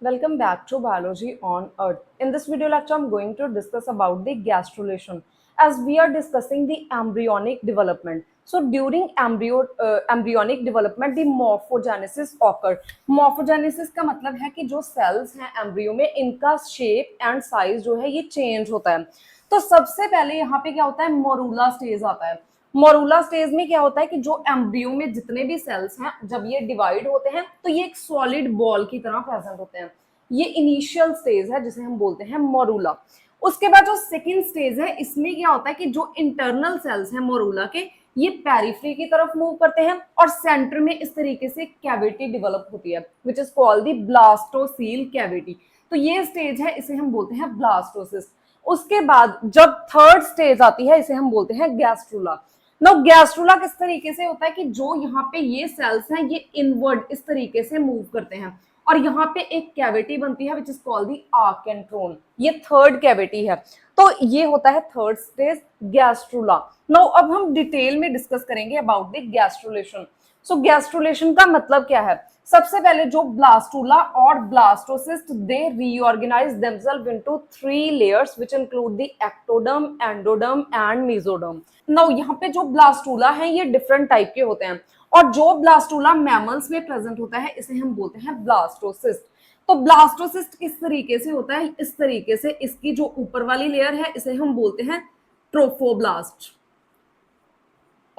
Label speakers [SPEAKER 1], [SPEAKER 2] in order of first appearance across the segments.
[SPEAKER 1] Welcome back to Biology on Earth. In this video lecture, I'm going to discuss about the gastrulation as we are discussing the embryonic development. So during embryonic development, the morphogenesis occur. Morphogenesis का मतलब है कि जो cells हैं embryo में इनका shape and size जो है ये change होता है. तो सबसे पहले यहाँ पे क्या होता है, मोरूला स्टेज आता है. मोरूला स्टेज में क्या होता है कि जो एम्ब्रियो में जितने भी सेल्स हैं जब ये डिवाइड होते हैं तो ये एक सॉलिड बॉल की तरह प्रेजेंट होते हैं. ये इनिशियल स्टेज है जिसे हम बोलते हैं मोरूला. उसके बाद जो सेकंड स्टेज है इसमें क्या होता है कि जो इंटरनल सेल्स हैं मोरूला के ये पेरिफेरी की तरफ मूव करते हैं और सेंटर में इस तरीके से कैविटी डेवलप होती है which is called the blastocoel cavity. तो ये स्टेज है इसे हम बोलते हैं ब्लास्टोसिस. उसके बाद जब थर्ड स्टेज आती है इसे हम बोलते हैं गैस्ट्रुला. नाउ गैस्ट्रुला किस तरीके से होता है कि जो यहाँ पे ये सेल्स हैं ये इनवर्ड इस तरीके से मूव करते हैं और यहाँ पे एक कैविटी बनती है विच इज कॉल्ड दी आर्केंट्रोन. ये थर्ड कैविटी है. तो ये होता है थर्ड स्टेज गैस्ट्रुला. नाउ अब हम डिटेल में डिस्कस करेंगे about the gastrulation. So gastrulation का मतलब क्या है. सबसे पहले जो ब्लास्टुला और blastocyst they reorganize themselves into 3 layers which include the ectoderm, endoderm and mesoderm. Now यहाँ पे जो ब्लास्टुला है ये डिफरेंट टाइप के होते हैं और जो ब्लास्टुला मैमल्स में प्रेजेंट होता है इसे हम बोलते हैं ब्लास्टोसिस्ट. तो ब्लास्टोसिस्ट किस तरीके से होता है, इस तरीके से इसकी जो ऊपर वाली लेयर है इसे हम बोलते हैं ट्रोफोब्लास्ट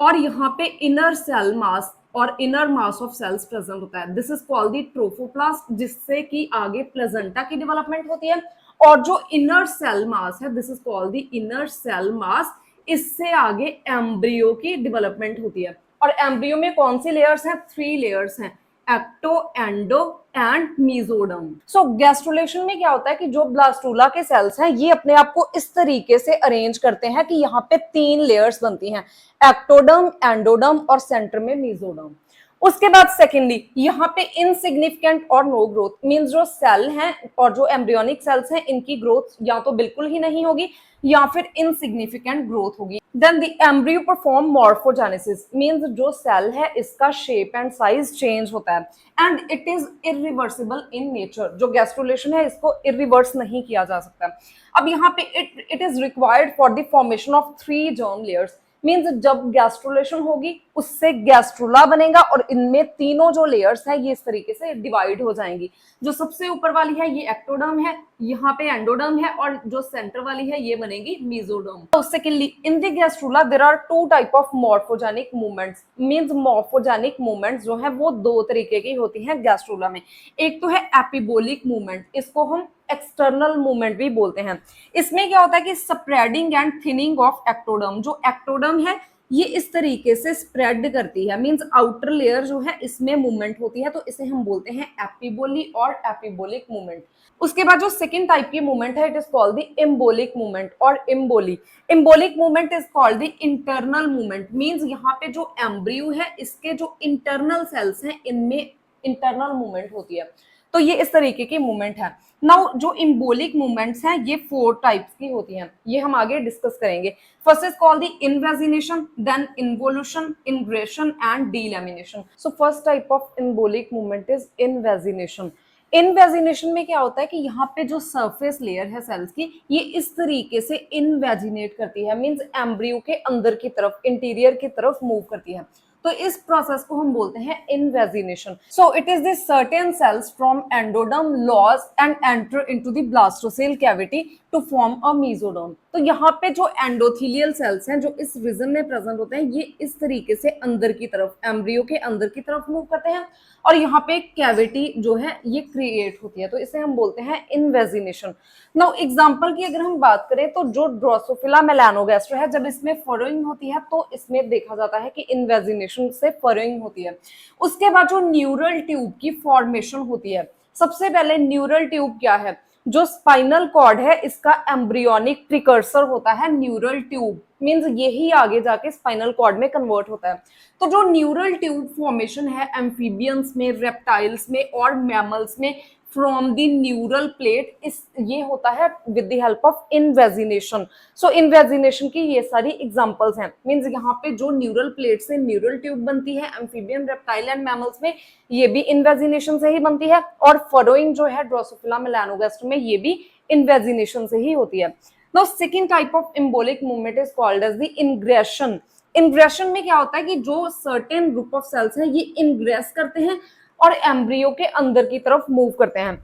[SPEAKER 1] और यहाँ पे इनर सेल मास और inner mass of cells present होता है. दिस इज कॉल्ड द ट्रोफोप्लास्ट जिससे कि आगे प्लेजेंटा की डेवलपमेंट होती है और जो इनर सेल मास है this is called the inner cell mass. इससे आगे एम्ब्रियो की डेवलपमेंट होती है और एम्ब्रियो में कौन सी लेयर्स हैं, 3 लेयर्स हैं, ecto, endo and mesoderm. So gastrulation में क्या होता है कि जो ब्लास्टुला के सेल्स हैं ये अपने आप को इस तरीके से अरेंज करते हैं कि यहाँ पे 3 लेयर्स बनती हैं, एक्टोडर्म, एंडोडर्म और सेंटर में मेसोडर्म. उसके बाद सेकेंडली यहाँ पे इनसिग्निफिकेंट और नो ग्रोथ मींस जो सेल हैं और जो एम्ब्रियोनिक सेल्स हैं इनकी ग्रोथ या तो बिल्कुल ही नहीं होगी या फिर इनसिग्निफिकेंट ग्रोथ होगी. Then the embryo perform morphogenesis means जो सेल है इसका शेप एंड साइज चेंज होता है and it is irreversible in nature. जो गैस्ट्रुलेशन है इसको इरिवर्स नहीं किया जा सकता. अब यहाँ पे it is required for the formation of 3 germ layers means जब गैस्ट्रुलेशन होगी उससे गैस्ट्रुला बनेगा और इनमें तीनों जो लेयर्स है ये इस तरीके से डिवाइड हो जाएंगी. जो सबसे ऊपर वाली है ये एक्टोडर्म है, यहाँ पे एंडोडर्म है और जो सेंटर वाली है ये बनेगी मेसोडर्म. तो secondly in the gastrula there are 2 type of morphogenic movements means morphogenic movements जो है वो 2 तरीके की होती हैं गैस्ट्रुला में. एक तो है एपिबोलिक मूवमेंट, इसको हम एक्सटर्नल मूवमेंट भी बोलते हैं. इसमें क्या होता है कि spreading and thinning of ectoderm. जो एक्टोडर्म है ये इस तरीके से स्प्रेड करती है मींस आउटर लेयर जो है इसमें मूवमेंट होती है तो इसे हम बोलते हैं एपिबोली और एपिबोलिक मूवमेंट. उसके बाद जो सेकंड टाइप की मूवमेंट है it is called the embolic movement और emboly. Embolic movement is called the internal movement means यहाँ पे जो एम्ब्रियो है इसके जो इंटरनल सेल्स हैं इनमें इंटरनल मूवमेंट होती है. तो ये इस तरीके की मूवमेंट है. नाउ जो इम्बोलिक मूवमेंट्स हैं ये 4 टाइप्स की होती हैं, ये हम आगे डिस्कस करेंगे. First is called the invagination, then involution, ingression and delamination. So first type of embolic movement is invagination. Invagination में क्या होता है कि यहाँ पे जो सरफेस लेयर है सेल्स की ये इस तरीके से इनवेजिनेट करती है मींस एम्ब्रियो के अंदर की तरफ, इंटीरियर की तरफ मूव करती है. तो इस प्रोसेस को हम बोलते हैं invagination. So it is the certain cells from endoderm lodge and enter into the blastocoel cavity to form a mesoderm. तो यहाँ पे जो एंडोथेलियल सेल्स हैं जो इस रीजन में प्रेजेंट होते हैं ये इस तरीके से अंदर की तरफ, एम्ब्रियो के अंदर की तरफ मूव करते हैं और यहाँ पे कैविटी जो है ये क्रिएट होती है तो इसे हम बोलते हैं इनवेजिनेशन. नाउ एग्जांपल की अगर हम बात करें तो जो ड्रोसोफिला मेलानोगैस्ट्रा है जब इसमें फरोइंग होती है तो इसमें देखा जाता है कि इनवेजिनेशन से फरोइंग होती है. उसके बाद जो न्यूरल ट्यूब की फॉर्मेशन होती है, सबसे पहले न्यूरल ट्यूब क्या है, जो स्पाइनल कॉर्ड है इसका एम्ब्रियोनिक प्रिकर्सर होता है न्यूरल ट्यूब मींस यही आगे जाके स्पाइनल कॉर्ड में कन्वर्ट होता है. तो जो न्यूरल ट्यूब फॉर्मेशन है एम्फीबियंस में, रेप्टाइल्स में और मैमल्स में फ्रॉम द न्यूरल प्लेट, इस ये होता है with the help of invagination. So invagination की ये सारी एग्जांपल्स हैं, मींस यहाँ पे जो न्यूरल प्लेट से न्यूरल ट्यूब बनती है एम्फीबियन, रेप्टाइल एंड मैमल्स में, ये भी इनवेजिनेशन से ही बनती है, और फरोइंग जो है ड्रोसोफिला मेलानोगास्ट्रम में, ये भी इनवेजिनेशन से ही होती है। Now second type of embolic movement is called as the ingression. Ingression में क्या होता है कि जो सर्टेन ग्रुप ऑफ सेल्स हैं ये इंग्रेस करते हैं और एम्ब्रियो के अंदर की तरफ मूव करते हैं।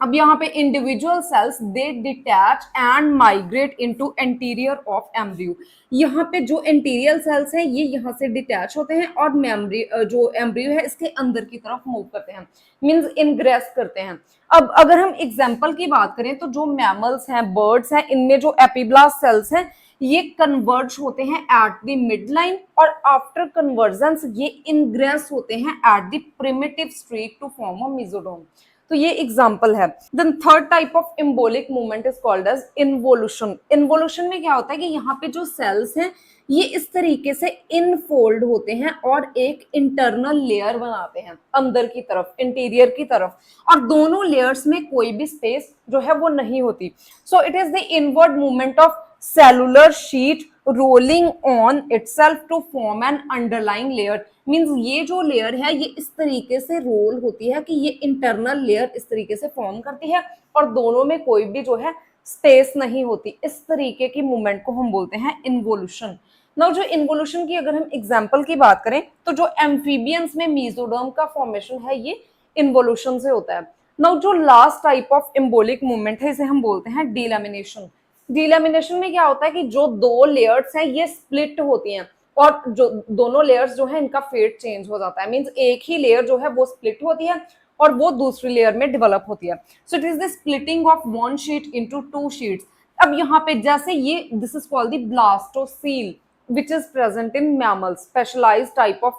[SPEAKER 1] अब यहाँ पे individual cells they detach and migrate into anterior of embryo. यहाँ पे जो एंटीरियर सेल्स हैं ये यहाँ से डिटैच होते हैं और मेम्ब्री जो एम्ब्रियो है इसके अंदर की तरफ मूव करते हैं, मींस इनग्रेस करते हैं। अब अगर हम एग्जाम्पल की बात करें तो जो मैमल्स हैं, बर्ड्स हैं, इनमें जो एपिब्लास्ट सेल्स हैं ये कन्वर्ज होते हैं एट द मिड लाइन, और आफ्टर कन्वर्जेंस ये इनग्रेस होते हैं at the primitive streak to form a mesoderm. तो ये एग्जाम्पल है। Then third type of embolic movement is called as involution. Involution में क्या होता है कि यहाँ पे जो सेल्स हैं ये इस तरीके से इनफोल्ड होते हैं और एक इंटरनल लेयर बनाते हैं अंदर की तरफ, इंटीरियर की तरफ, और दोनों लेयर्स में कोई भी स्पेस जो है वो नहीं होती। So it is the inward movement of cellular sheet rolling on itself to form an underlying layer. Means ये जो लेयर है ये इस तरीके से रोल होती है कि ये इंटरनल लेयर इस तरीके से फॉर्म करती है और दोनों में कोई भी जो है स्पेस नहीं होती। इस तरीके की मूवमेंट को हम बोलते हैं इन्वोल्यूशन। नाउ जो इन्वोल्यूशन की अगर हम एग्जांपल की बात करें तो जो एम्फीबियंस में मेसोडर्म का फॉर्मेशन है ये इन्वोल्यूशन से होता है। नाउ जो last type of embolic movement है इसे हम बोलते हैं डीलैमिनेशन। डीलैमिनेशन में क्या होता है कि जो दो लेयर्स हैं ये स्प्लिट होती हैं और जो दोनों लेयर्स जो है इनका फेट चेंज हो जाता है, मींस एक ही लेयर जो है वो स्प्लिट होती है और वो दूसरी लेयर में डेवलप होती है। सो it is the splitting of one sheet into two sheets. अब यहाँ पे जैसे ये this is called the blastocoel which is present in mammals, specialized type of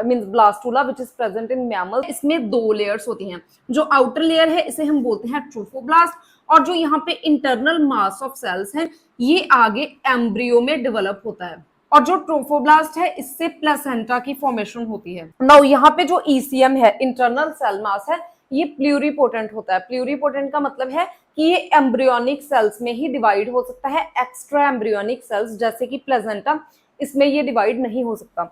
[SPEAKER 1] means blastula which is present in mammals। इसमें दो layers होती हैं, जो आउटर लेयर है इसे हम बोलते हैं ट्रोफोब्लास्ट, और जो यहाँ पे इंटरनल मास ऑफ सेल्स हैं ये आगे एम्ब्रियो में डेवलप होता है, और जो ट्रोफोब्लास्ट है इससे प्लेसेंटा की फॉर्मेशन होती है। नाउ यहाँ पे जो ईसीएम है, इंटरनल सेल मास है, ये प्लूरिपोटेंट होता है। प्लूरिपोटेंट का मतलब है कि ये एम्ब्रियोनिक सेल्स में ही डिवाइड हो सकता है, एक्स्ट्रा एम्ब्रियोनिक सेल्स जैसे कि प्लेसेंटा इसमें ये डिवाइड नहीं हो सकता।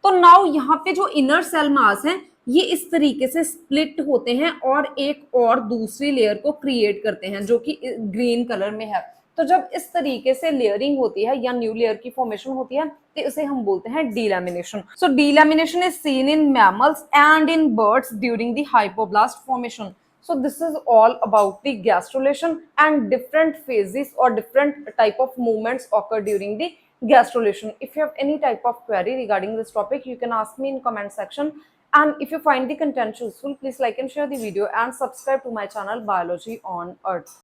[SPEAKER 1] तो नाउ यहाँ पे जो इनर सेल मास है ये इस तरीके से स्प्लिट होते हैं और एक और दूसरी लेयर को क्रिएट करते हैं जो कि ग्रीन कलर में है। तो जब इस तरीके से लेयरिंग होती है या न्यू लेयर की फॉर्मेशन होती है तो इसे हम बोलते हैं delamination. So delamination is seen in mammals and in birds during the hypoblast formation. So this is all about the gastrulation and different phases or different type of movements occur during the gastrulation. If you have any type of query regarding this topic, you can ask me in comment section. And if you find the content useful, please like and share the video and subscribe to my channel Biology on Earth.